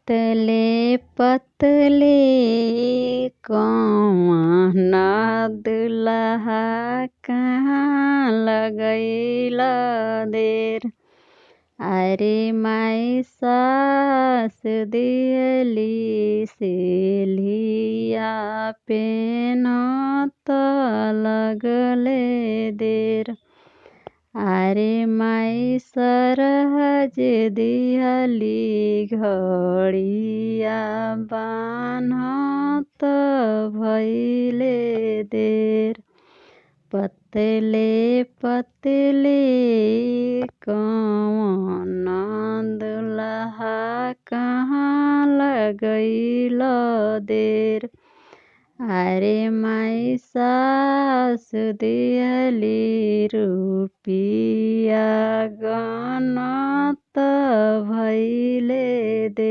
पतले पतले कौन दुल्हा कहाँ लगैल देर। अरे माई सास दियली सिलिया पेनत लगले देर। अरे माई सरहज दियली घड़िया बान्हत भइले देर। पतले पतले कौन दुल्हा कहाँ लगैल देर। अरे माई सास दियली रुपिया गनत भइले देर।